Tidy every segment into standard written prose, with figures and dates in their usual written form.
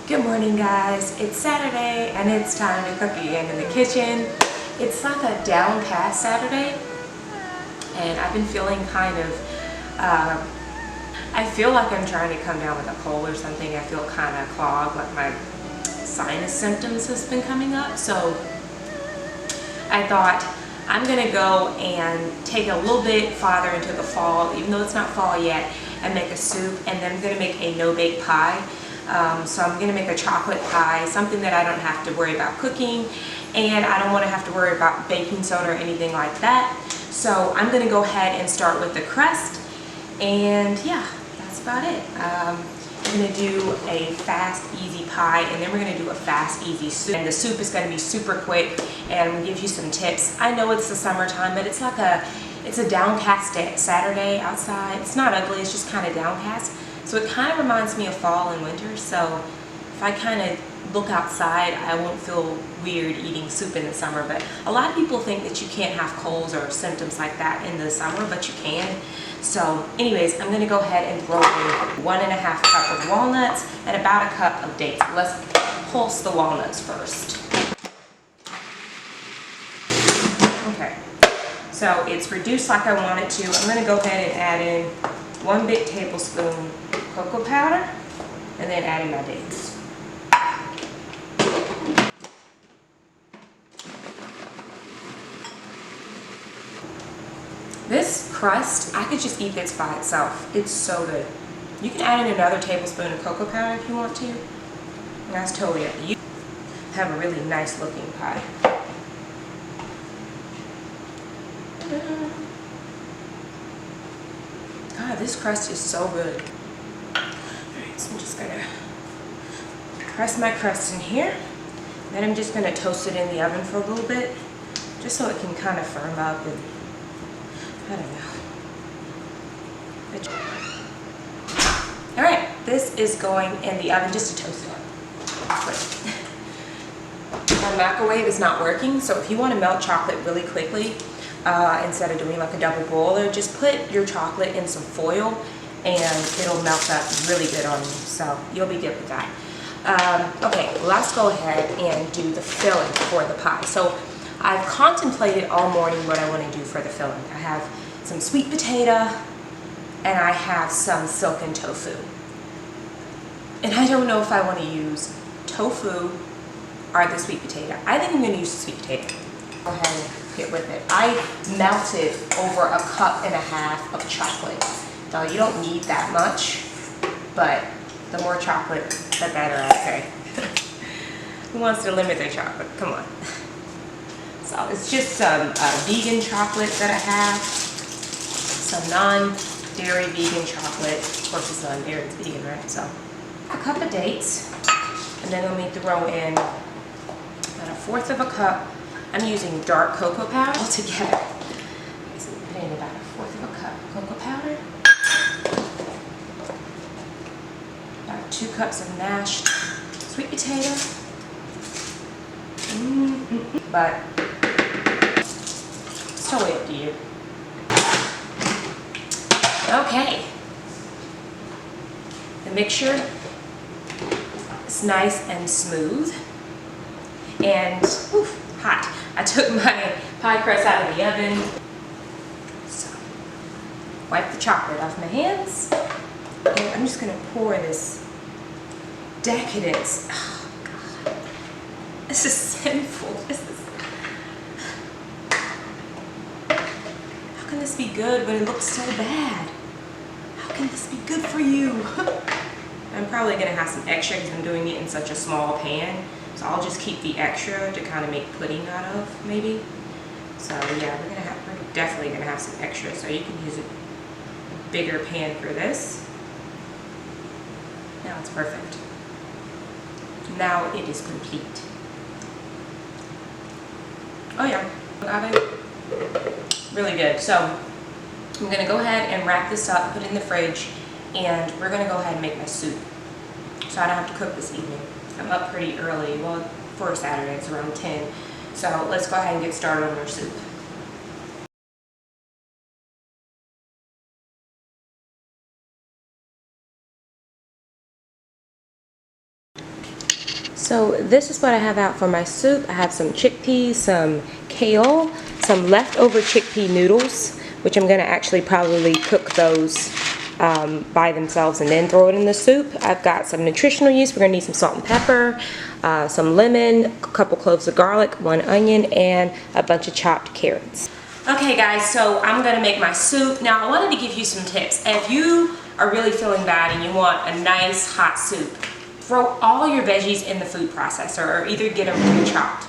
Good morning, guys. It's Saturday and it's time to cook again in the kitchen. It's like a downcast Saturday and I've been feeling kind of, I feel like I'm trying to come down with a cold or something. I feel kind of clogged, like my sinus symptoms has been coming up. So I thought I'm gonna go and take a little bit farther into the fall, even though it's not fall yet, and make a soup, and then I'm gonna make a no-bake pie. So I'm gonna make a chocolate pie, something that I don't have to worry about cooking, and I don't wanna have to worry about baking soda or anything like that. So I'm gonna go ahead and start with the crust, and yeah, that's about it. I'm gonna do a fast, easy pie, and then we're gonna do a fast, easy soup. And the soup is gonna be super quick, and I'm gonna give you some tips. I know it's the summertime, but it's a downcast day, Saturday outside. It's not ugly, it's just kind of downcast. So it kind of reminds me of fall and winter. So if I kind of look outside, I won't feel weird eating soup in the summer. But a lot of people think that you can't have colds or symptoms like that in the summer, but you can. So anyways, I'm gonna go ahead and throw in 1.5 cup of walnuts and about a cup of dates. Let's pulse the walnuts first. Okay, so it's reduced like I want it to. I'm gonna go ahead and add in 1 big tablespoon cocoa powder and then add in my dates. This crust, I could just eat this by itself. It's so good. You can add in another tablespoon of cocoa powder if you want to. That's totally up to you. Have a really nice looking pie. God, this crust is so good. Alright, so I'm just gonna press my crust in here. Then I'm just gonna toast it in the oven for a little bit, just so it can kind of firm up and I don't know. Alright, this is going in the oven just to toast it up. My microwave is not working, so if you want to melt chocolate really quickly, instead of doing like a double boiler, just put your chocolate in some foil and it'll melt up really good on you, so you'll be good with that. Okay, let's go ahead and do the filling for the pie. So I've contemplated all morning what I want to do for the filling. I have some sweet potato and I have some silken tofu. And I don't know if I want to use tofu or the sweet potato. I think I'm going to use the sweet potato. Go ahead and get with it. I melted over 1.5 cups of chocolate. Now you don't need that much, but the more chocolate, the better, I say. Who wants to limit their chocolate? Come on. So it's just some vegan chocolate that I have, some non-dairy vegan chocolate. Of course it's non-dairy, it's vegan, right? So a cup of dates, and then let me throw in about 1/4 cup. I'm using dark cocoa powder altogether. So I'm putting about 1/4 cup cocoa powder, about 2 cups of mashed sweet potato. But it's totally up to you. Okay. The mixture is nice and smooth and hot. I took my pie crust out of the oven. So, wipe the chocolate off my hands. And I'm just gonna pour this decadence. Oh God. This is sinful. How can this be good when it looks so bad? How can this be good for you? I'm probably gonna have some extra because I'm doing it in such a small pan. So I'll just keep the extra to kind of make pudding out of, maybe. So yeah, we're definitely gonna have some extra. So you can use a bigger pan for this. Now it's perfect. Now it is complete. Oh yeah, really good. So I'm gonna go ahead and wrap this up, put it in the fridge, and we're gonna go ahead and make my soup. So I don't have to cook this evening. I'm up pretty early, well, for Saturday, it's around 10. So let's go ahead and get started on our soup. So this is what I have out for my soup. I have some chickpeas, some kale, some leftover chickpea noodles, which I'm going to actually probably cook those by themselves and then throw it in the soup. I've got some nutritional yeast. We're going to need some salt and pepper, some lemon, a couple cloves of garlic, 1 onion, and a bunch of chopped carrots. Okay guys, so I'm going to make my soup. Now I wanted to give you some tips. If you are really feeling bad and you want a nice hot soup, throw all your veggies in the food processor or either get them pre-chopped.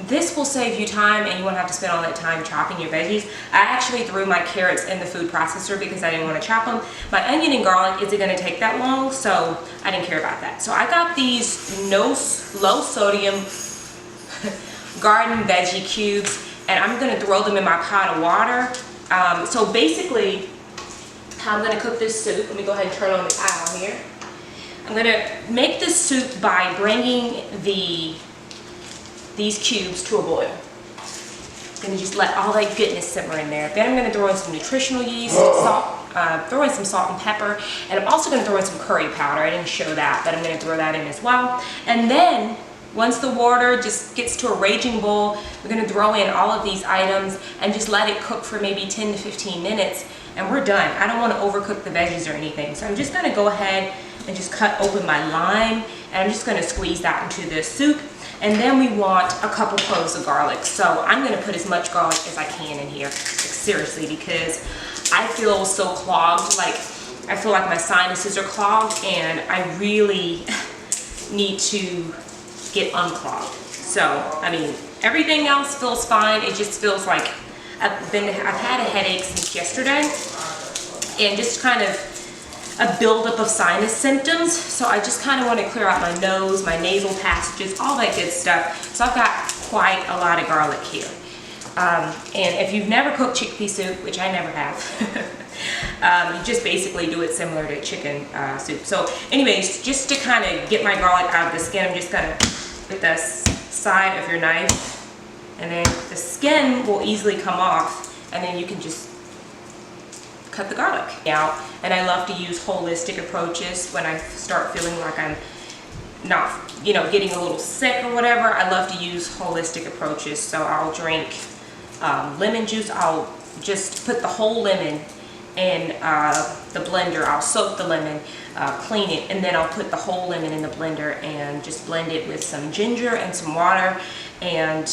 This will save you time and you won't have to spend all that time chopping your veggies. I actually threw my carrots in the food processor because I didn't want to chop them. My onion and garlic isn't going to take that long, so I didn't care about that. So I got these low sodium garden veggie cubes, and I'm going to throw them in my pot of water. So basically, how I'm going to cook this soup, let me go ahead and turn on the towel here. I'm going to make this soup by bringing these cubes to a boil. I'm going to just let all that goodness simmer in there. Then I'm going to throw in some nutritional yeast, salt, throw in some salt and pepper, and I'm also going to throw in some curry powder. I didn't show that, but I'm going to throw that in as well. And then, once the water just gets to a raging boil, we're going to throw in all of these items and just let it cook for maybe 10 to 15 minutes, and we're done. I don't want to overcook the veggies or anything, so I'm just going to go ahead and just cut open my lime, and I'm just going to squeeze that into this soup. And then we want a couple cloves of garlic. So I'm going to put as much garlic as I can in here, like, seriously, because I feel so clogged. Like, I feel like my sinuses are clogged, and I really need to get unclogged. So, I mean, everything else feels fine. It just feels like I've had a headache since yesterday, and just kind of a buildup of sinus symptoms. So I just kind of want to clear out my nose, my nasal passages, all that good stuff. So I've got quite a lot of garlic here. And if you've never cooked chickpea soup, which I never have, you just basically do it similar to chicken soup. So anyways, just to kind of get my garlic out of the skin, I'm just going to with the side of your knife, and then the skin will easily come off, and then you can just cut the garlic out. And I love to use holistic approaches when I start feeling like I'm not, you know, getting a little sick or whatever. I love to use holistic approaches. So I'll drink lemon juice. I'll just put the whole lemon in the blender. I'll soak the lemon, clean it, and then I'll put the whole lemon in the blender and just blend it with some ginger and some water. And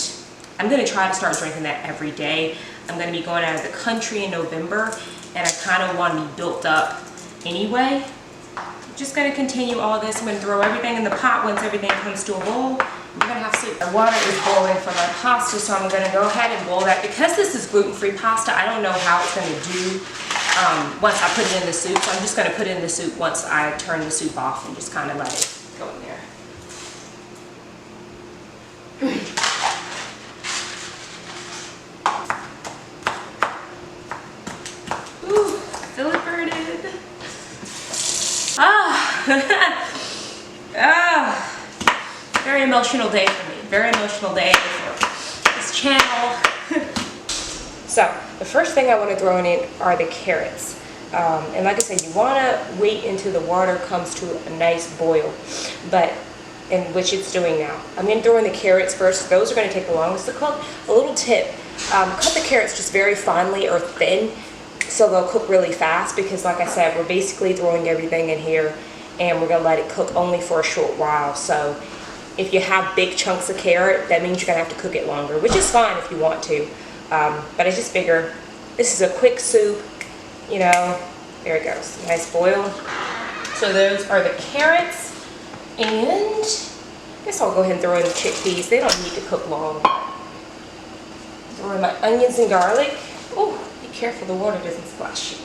I'm going to try to start drinking that every day. I'm going to be going out of the country in November, and I kind of want to be built up anyway. I'm just going to continue all this. I'm going to throw everything in the pot once everything comes to a boil. We're going to have soup. The water is boiling for my pasta, so I'm going to go ahead and boil that. Because this is gluten-free pasta, I don't know how it's going to do once I put it in the soup. So I'm just going to put it in the soup once I turn the soup off and just kind of let it go in there. Very emotional day for me. Very emotional day for this channel. So, the first thing I want to throw in are the carrots. And like I said, you want to wait until the water comes to a nice boil, but in which it's doing now. I'm going to throw in the carrots first. Those are going to take the longest to cook. A little tip, cut the carrots just very finely or thin so they'll cook really fast, because like I said, we're basically throwing everything in here and we're going to let it cook only for a short while. So if you have big chunks of carrot, that means you're going to have to cook it longer, which is fine if you want to. But I just figure this is a quick soup, you know. There it goes. Nice boil. So those are the carrots. And I guess I'll go ahead and throw in the chickpeas. They don't need to cook long. Throw in my onions and garlic. Oh, be careful the water doesn't splash.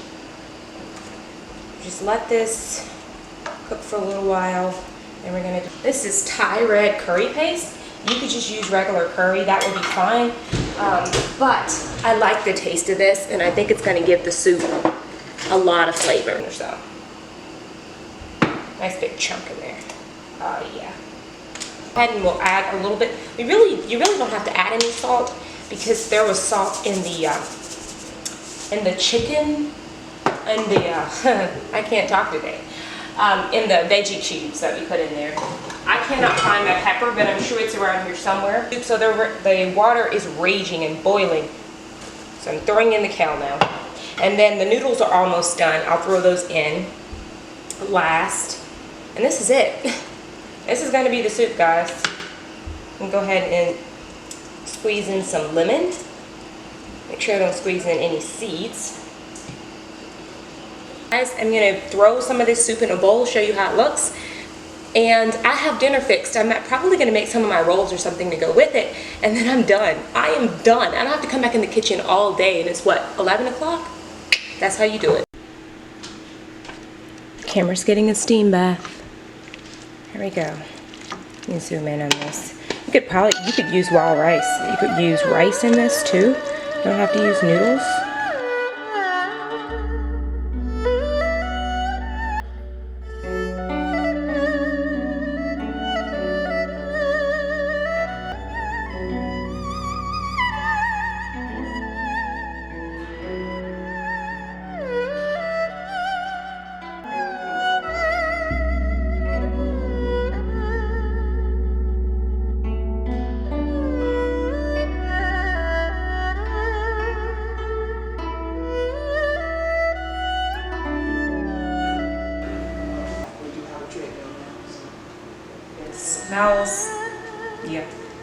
Just let this cook for a little while. And we're going to do, this is Thai red curry paste. You could just use regular curry, that would be fine. But I like the taste of this, and I think it's going to give the soup a lot of flavor. So, nice big chunk in there. Yeah. And we'll add a little bit. You really don't have to add any salt, because there was salt in the chicken, and the I can't talk today. In the veggie cubes that we put in there. I cannot find my pepper, but I'm sure it's around here somewhere. So the water is raging and boiling. So I'm throwing in the kale now. And then the noodles are almost done. I'll throw those in last. And this is it. This is gonna be the soup, guys. I'm gonna go ahead and squeeze in some lemon. Make sure I don't squeeze in any seeds. Guys, I'm gonna throw some of this soup in a bowl, show you how it looks. And I have dinner fixed. I'm probably gonna make some of my rolls or something to go with it, and then I'm done. I am done. I don't have to come back in the kitchen all day, and it's what, 11 o'clock? That's how you do it. Camera's getting a steam bath. Here we go. You can zoom in on this. You could use wild rice. You could use rice in this too. You don't have to use noodles.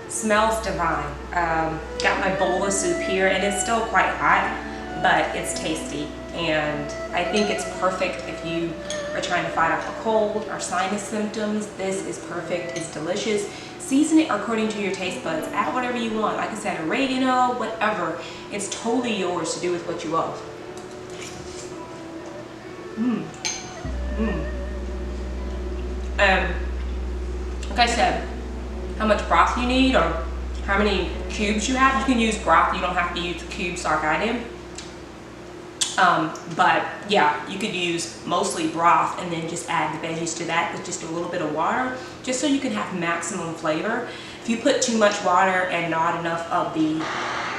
Smells divine. Got my bowl of soup here, and it's still quite hot, but it's tasty, and I think it's perfect if you are trying to fight off a cold or sinus symptoms. This is perfect. It's delicious. Season it according to your taste buds. Add whatever you want. Like I said, oregano, whatever. It's totally yours to do with what you love. Like I said, how much broth you need or how many cubes you have. You can use broth. You don't have to use cubes like I did. But yeah, you could use mostly broth and then just add the veggies to that with just a little bit of water, just so you can have maximum flavor. If you put too much water and not enough of the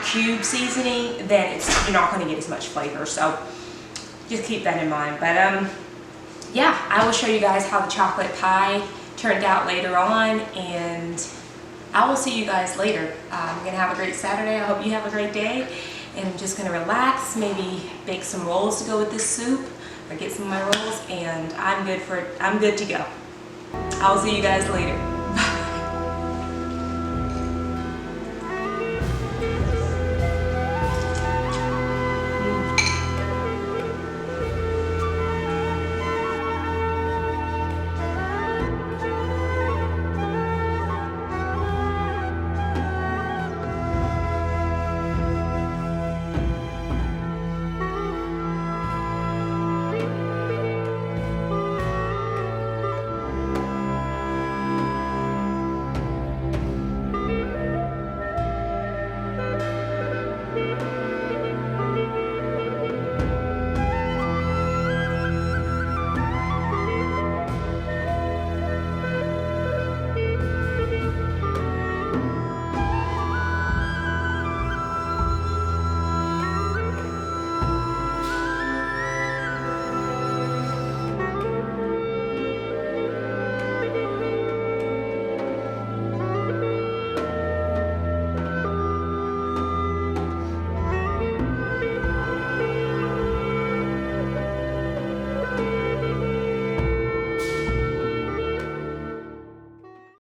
cube seasoning, then you're not going to get as much flavor. So just keep that in mind. But yeah, I will show you guys how the chocolate pie turned out later on, and I will see you guys later. I'm gonna have a great Saturday. I hope you have a great day, and I'm just gonna relax, maybe bake some rolls to go with this soup, or get some of my rolls, and I'm good to go. I'll see you guys later.